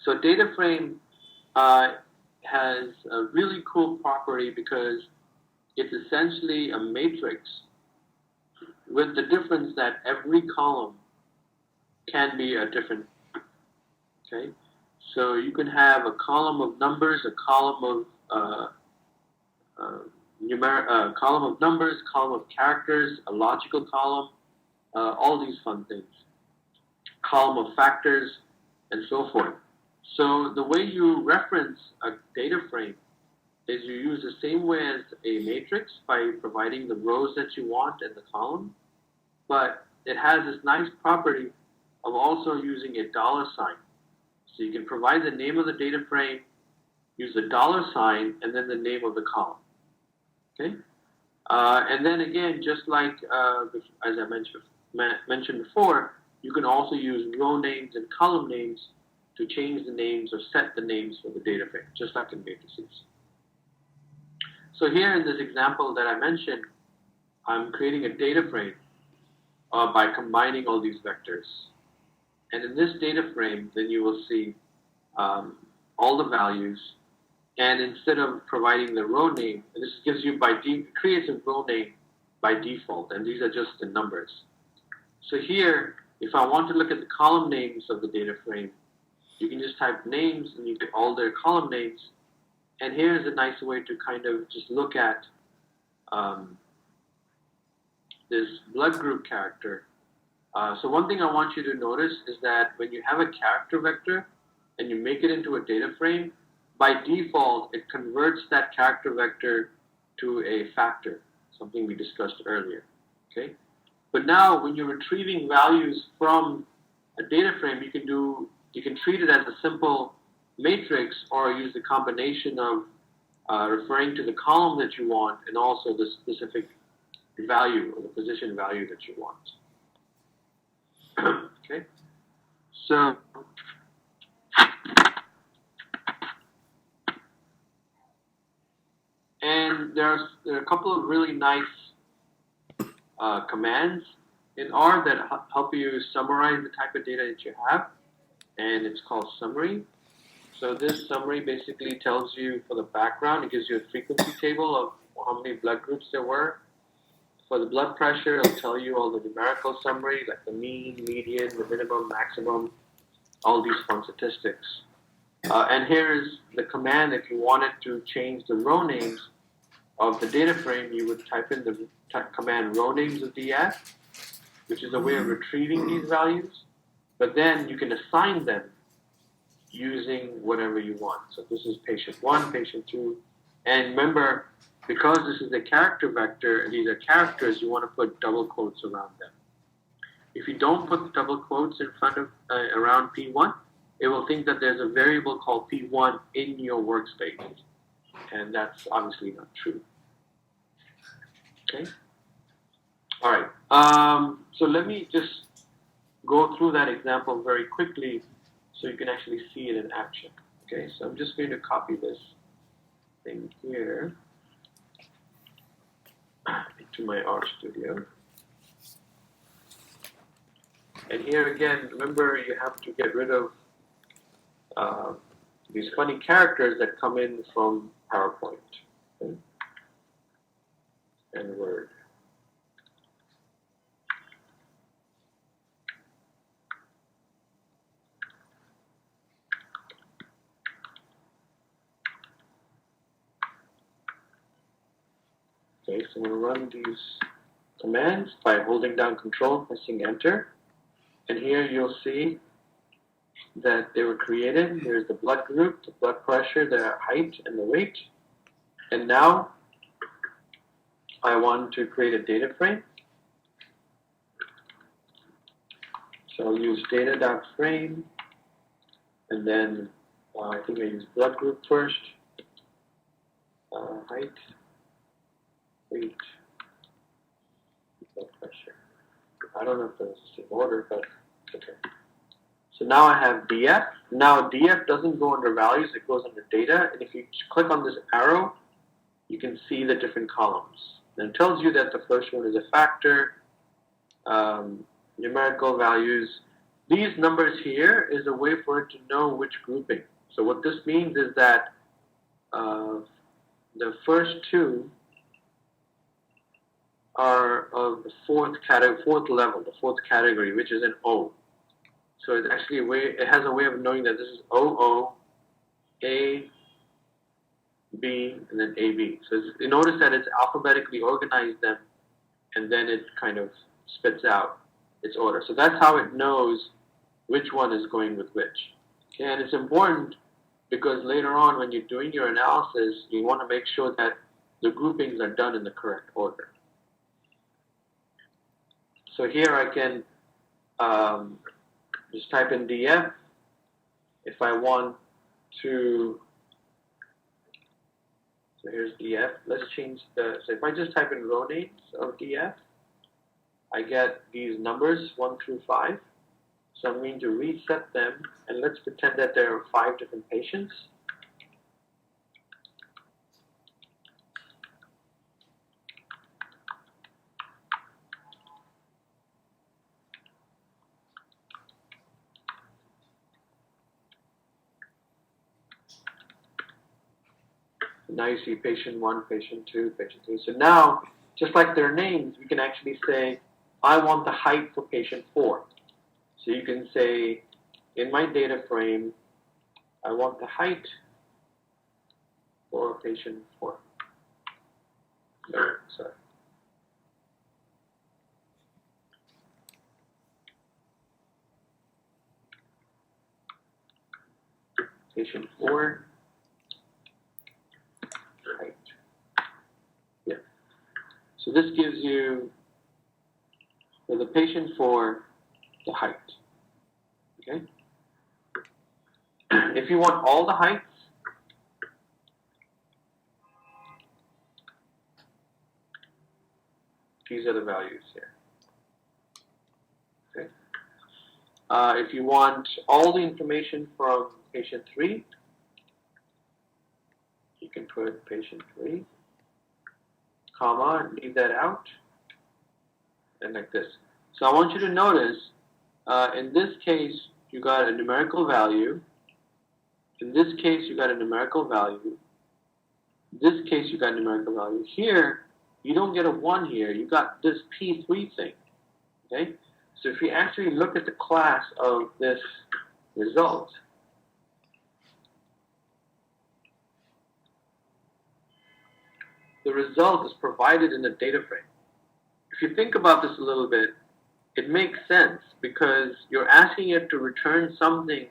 So dataframe has a really cool property because it's essentially a matrix with the difference that every column can be a different, okay? So you can have a column of numbers, a column of column of numbers, column of characters, a logical column, all these fun things, column of factors, and so forth. So the way you reference a data frame is you use the same way as a matrix by providing the rows that you want and the column, but it has this nice property of also using a dollar sign. So you can provide the name of the data frame, use the dollar sign, and then the name of the column. Okay? And then again, just like as I mentioned before, you can also use row names and column names to change the names or set the names for the data frame, just like in matrices. So here in this example that I mentioned, I'm creating a data frame by combining all these vectors. And in this data frame, then you will see all the values. And instead of providing the row name, this gives you creates a row name by default, and these are just the numbers. So here, if I want to look at the column names of the data frame, you can just type names and you get all their column names. And here's a nice way to kind of just look at this blood group character. So one thing I want you to notice is that when you have a character vector and you make it into a data frame, by default, it converts that character vector to a factor, something we discussed earlier. Okay? But now, when you're retrieving values from a data frame, you can treat it as a simple matrix, or use the combination of referring to the column that you want and also the specific value or the position value that you want. Okay, so and there are a couple of really nice commands in R that help you summarize the type of data that you have, and it's called summary. So this summary basically tells you, for the background, it gives you a frequency table of how many blood groups there were. For the blood pressure, it'll tell you all the numerical summary, like the mean, median, the minimum, maximum, all these fun statistics. And here's the command. If you wanted to change the row names of the data frame, you would type in the command row names of df, which is a way of retrieving these values. But then you can assign them using whatever you want. So this is patient 1, patient 2. And remember, because this is a character vector and these are characters, you want to put double quotes around them. If you don't put the double quotes in front of around P1, it will think that there's a variable called P1 in your workspace. And that's obviously not true. Okay? All right. So let me just go through that example very quickly so you can actually see it in action. Okay, so I'm just going to copy this thing here into my RStudio. And here again, remember you have to get rid of these funny characters that come in from PowerPoint, okay? And Word. Okay, so I'm going to run these commands by holding down Control, pressing Enter. And here you'll see that they were created. Here's the blood group, the blood pressure, the height, and the weight. And now I want to create a data frame. So I'll use data.frame, and then I think I use blood group first, height, weight, blood pressure. I don't know if there's the same order, but okay. So now I have DF. Now DF doesn't go under values, it goes under data. And if you click on this arrow, you can see the different columns. And it tells you that the first one is a factor, numerical values. these numbers here is a way for it to know which grouping. So what this means is that the first two are of the fourth level, the fourth category, which is an O. So it's actually it has a way of knowing that this is OO, A, B, and then AB. So you notice that it's alphabetically organized them, and then it kind of spits out its order. So that's how it knows which one is going with which. Okay, and it's important because later on when you're doing your analysis, you want to make sure that the groupings are done in the correct order. So here I can just type in DF if I want to. So here's DF. Let's change so if I just type in row names of DF, I get these numbers 1 through 5. So I'm going to reset them, and let's pretend that there are 5 different patients. Now you see patient 1, patient 2, patient 3. So now, just like their names, we can actually say, I want the height for patient 4. So you can say, in my data frame, I want the height for patient 4. No, sorry. Patient 4. Height. Yeah. So this gives you, for the patient 4, the height. Okay? If you want all the heights, these are the values here. Okay? If you want all the information from patient 3, you can put patient 3, comma, and leave that out, and like this. So I want you to notice, in this case, you got a numerical value. In this case, you got a numerical value. In this case, you got a numerical value. Here, you don't get a 1 here. You got this P3 thing. Okay? So if you actually look at the class of this result, the result is provided in the data frame. If you think about this a little bit, it makes sense because you're asking it to return something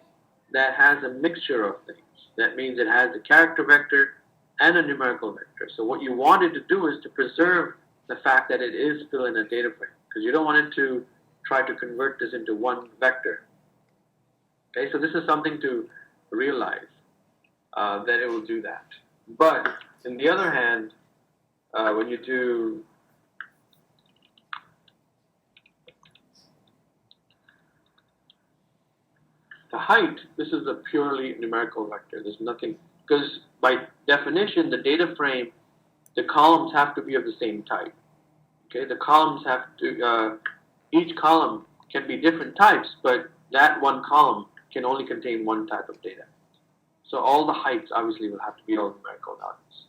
that has a mixture of things. That means it has a character vector and a numerical vector. So what you wanted to do is to preserve the fact that it is still in a data frame, because you don't want it to try to convert this into one vector. Okay, so this is something to realize, that it will do that. But on the other hand, when you do the height, this is a purely numerical vector. There's nothing, because by definition, the data frame, the columns have to be of the same type. Okay, the columns have to, each column can be different types, but that one column can only contain one type of data. So all the heights obviously will have to be all numerical values.